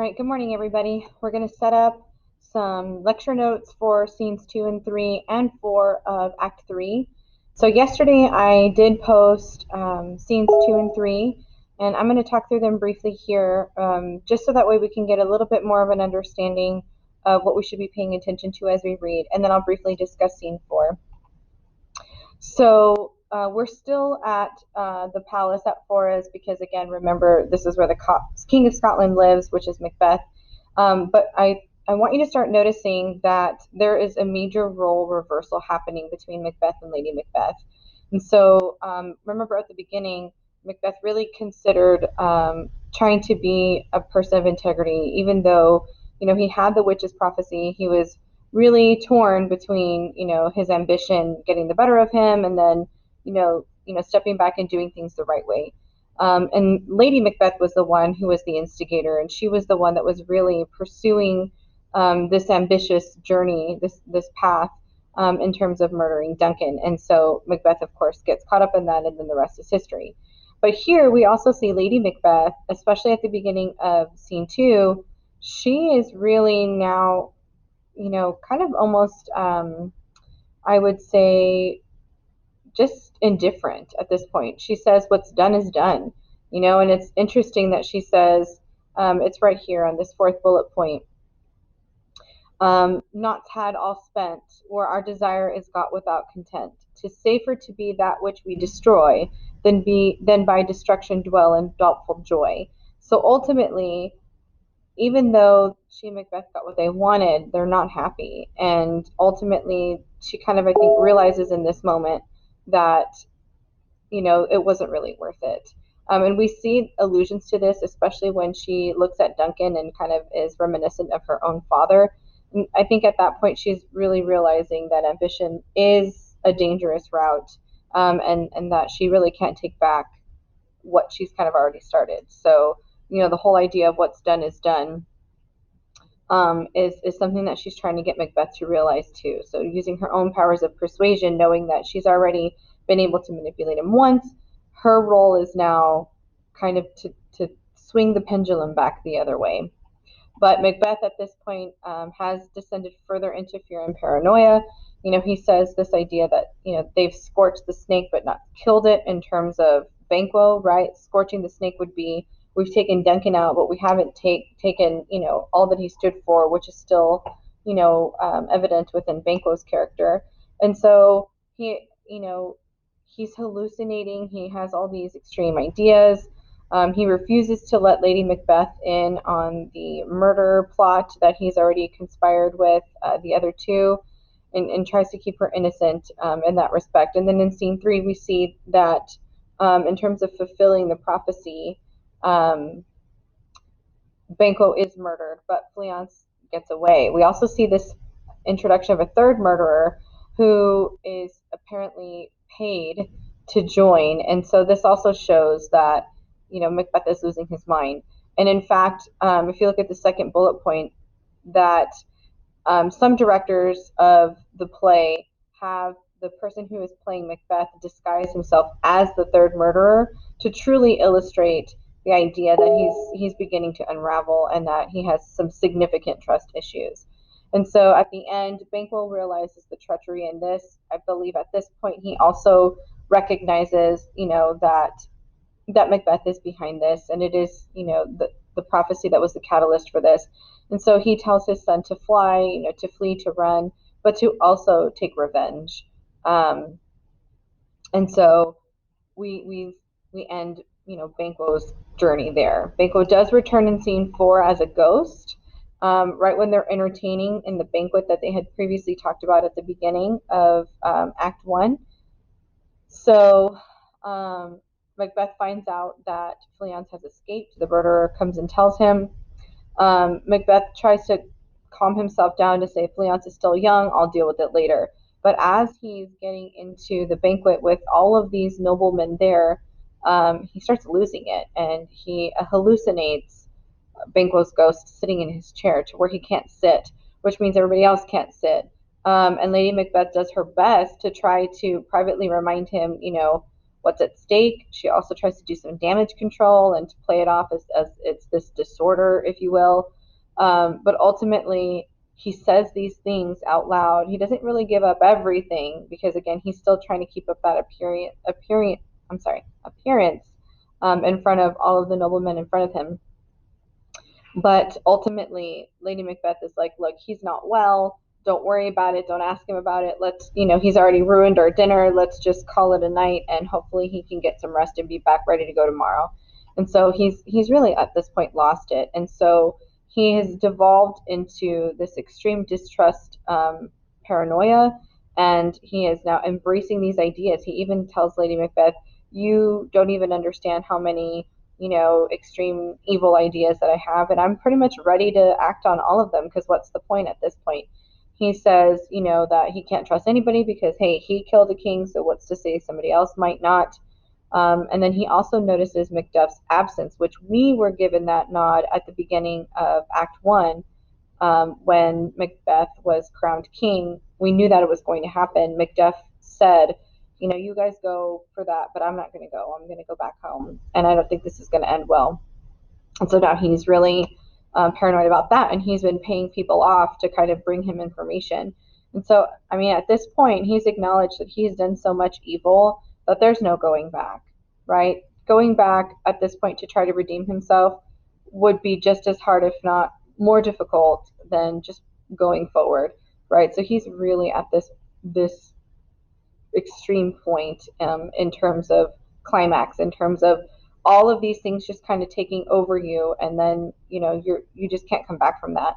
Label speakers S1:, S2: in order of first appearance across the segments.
S1: All right, good morning, everybody. We're going to set up some lecture notes for scenes 2 and 3 and 4 of Act 3. So yesterday I did post scenes 2 and 3, and I'm going to talk through them briefly here, just so that way we can get a little bit more of an understanding of what we should be paying attention to as we read, and then I'll briefly discuss scene 4. So we're still at the palace at Forres because, again, remember, this is where the King of Scotland lives, which is Macbeth. But I want you to start noticing that there is a major role reversal happening between Macbeth and Lady Macbeth. And so remember at the beginning, Macbeth really considered trying to be a person of integrity, even though, he had the witch's prophecy. He was really torn between, his ambition getting the better of him and then, stepping back and doing things the right way. And Lady Macbeth was the one who was the instigator, and she was the one that was really pursuing this ambitious journey, this path, in terms of murdering Duncan. And so Macbeth, of course, gets caught up in that, and then the rest is history. But here we also see Lady Macbeth, especially at the beginning of scene 2, she is really now, kind of almost, I would say, just indifferent at this point. She says, "What's done is done," and it's interesting that she says, it's right here on this fourth bullet point. Not had all spent, where our desire is got without content. 'Tis safer to be that which we destroy than by destruction dwell in doubtful joy. So ultimately, even though she and Macbeth got what they wanted, they're not happy. And ultimately, she kind of, I think, realizes in this moment that, it wasn't really worth it. And we see allusions to this, especially when she looks at Duncan and kind of is reminiscent of her own father. And I think at that point, she's really realizing that ambition is a dangerous route, and that she really can't take back what she's kind of already started. So, the whole idea of what's done is done, is something that she's trying to get Macbeth to realize too. So using her own powers of persuasion, knowing that she's already been able to manipulate him once, her role is now kind of to swing the pendulum back the other way. But Macbeth at this point has descended further into fear and paranoia. He says this idea that, they've scorched the snake but not killed it in terms of Banquo, right? Scorching the snake would be, we've taken Duncan out, but we haven't taken, all that he stood for, which is still, evident within Banquo's character. And so he, he's hallucinating. He has all these extreme ideas. He refuses to let Lady Macbeth in on the murder plot that he's already conspired with the other two, and tries to keep her innocent in that respect. And then in scene 3, we see that in terms of fulfilling the prophecy, Banquo is murdered, but Fleance gets away. We also see this introduction of a third murderer who is apparently paid to join. And so this also shows that, Macbeth is losing his mind. And in fact, if you look at the second bullet point, that some directors of the play have the person who is playing Macbeth disguise himself as the third murderer to truly illustrate the idea that he's beginning to unravel and that he has some significant trust issues. And so at the end, Banquo realizes the treachery in this. I believe at this point he also recognizes, that Macbeth is behind this, and it is, the prophecy that was the catalyst for this. And so he tells his son to fly, to flee, to run, but to also take revenge. And so we end, Banquo's journey there. Banquo does return in scene 4 as a ghost, right when they're entertaining in the banquet that they had previously talked about at the beginning of Act 1. So Macbeth finds out that Fleance has escaped. The murderer comes and tells him. Macbeth tries to calm himself down to say, Fleance is still young, I'll deal with it later. But as he's getting into the banquet with all of these noblemen there, he starts losing it, and he hallucinates Banquo's ghost sitting in his chair to where he can't sit, which means everybody else can't sit. And Lady Macbeth does her best to try to privately remind him, what's at stake. She also tries to do some damage control and to play it off as it's this disorder, if you will. But ultimately, he says these things out loud. He doesn't really give up everything because, again, he's still trying to keep up that appearance in front of all of the noblemen in front of him. But ultimately, Lady Macbeth is like, look, he's not well. Don't worry about it. Don't ask him about it. Let's, he's already ruined our dinner. Let's just call it a night, and hopefully he can get some rest and be back ready to go tomorrow. And so he's really at this point lost it. And so he has devolved into this extreme distrust, paranoia, and he is now embracing these ideas. He even tells Lady Macbeth, you don't even understand how many extreme evil ideas that I have, and I'm pretty much ready to act on all of them because what's the point at this point? He says, that he can't trust anybody because, hey, he killed a king, so what's to say somebody else might not? And then he also notices Macduff's absence, which we were given that nod at the beginning of Act 1 when Macbeth was crowned king. We knew that it was going to happen. Macduff said, you guys go for that, but I'm not going to go. I'm going to go back home. And I don't think this is going to end well. And so now he's really paranoid about that. And he's been paying people off to kind of bring him information. And so, at this point, he's acknowledged that he's done so much evil that there's no going back, right? Going back at this point to try to redeem himself would be just as hard, if not more difficult, than just going forward, right? So he's really at this extreme point in terms of climax, in terms of all of these things just kind of taking over you, and then you just can't come back from that.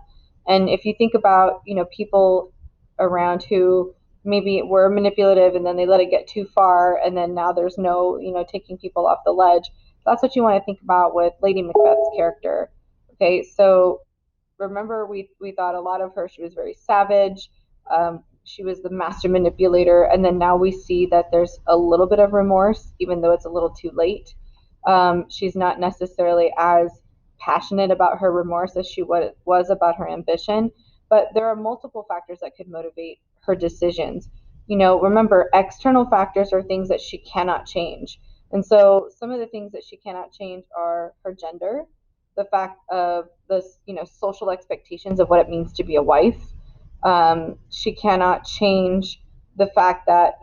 S1: And if you think about people around who maybe were manipulative and then they let it get too far, and then now there's no taking people off the ledge, that's what you want to think about with Lady Macbeth's character. Okay, so remember we thought a lot of her, she was very savage, she was the master manipulator, and then now we see that there's a little bit of remorse, even though it's a little too late. She's not necessarily as passionate about her remorse as she was about her ambition, but there are multiple factors that could motivate her decisions. Remember, external factors are things that she cannot change. And so some of the things that she cannot change are her gender, the fact of the social expectations of what it means to be a wife. She cannot change the fact that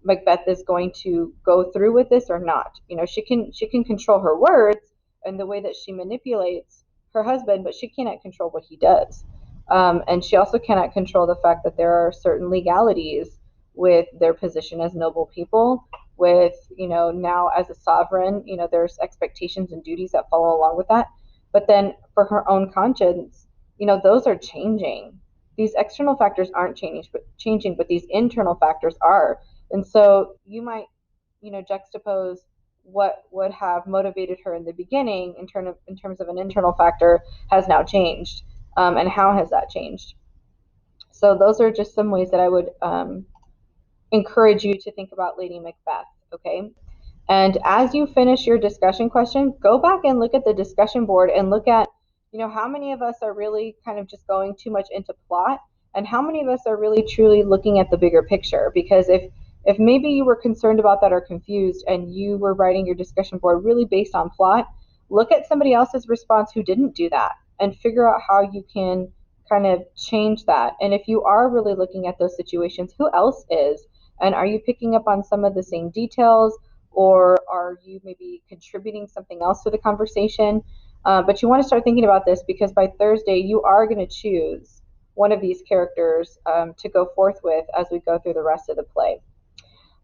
S1: Macbeth is going to go through with this or not. She can control her words and the way that she manipulates her husband, but she cannot control what he does. And she also cannot control the fact that there are certain legalities with their position as noble people, with now as a sovereign, there's expectations and duties that follow along with that. But then for her own conscience, those are changing. These external factors aren't changing, but these internal factors are. And so you might, juxtapose what would have motivated her in the beginning in terms of an internal factor has now changed. And how has that changed? So those are just some ways that I would encourage you to think about Lady Macbeth, okay? And as you finish your discussion question, go back and look at the discussion board and look at, how many of us are really kind of just going too much into plot, and how many of us are really truly looking at the bigger picture. Because if maybe you were concerned about that or confused and you were writing your discussion board really based on plot, look at somebody else's response who didn't do that and figure out how you can kind of change that. And if you are really looking at those situations, who else is? And are you picking up on some of the same details? Or are you maybe contributing something else to the conversation? But you want to start thinking about this because by Thursday, you are going to choose one of these characters to go forth with as we go through the rest of the play.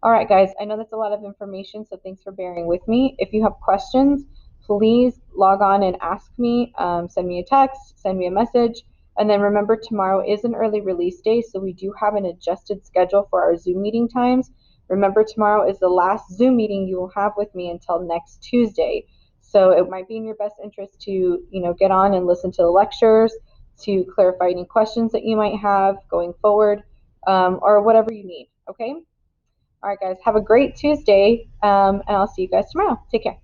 S1: All right, guys, I know that's a lot of information, so thanks for bearing with me. If you have questions, please log on and ask me. Send me a text, send me a message. And then remember, tomorrow is an early release day, so we do have an adjusted schedule for our Zoom meeting times. Remember, tomorrow is the last Zoom meeting you will have with me until next Tuesday. So it might be in your best interest to, get on and listen to the lectures, to clarify any questions that you might have going forward, or whatever you need, okay? All right, guys, have a great Tuesday, and I'll see you guys tomorrow. Take care.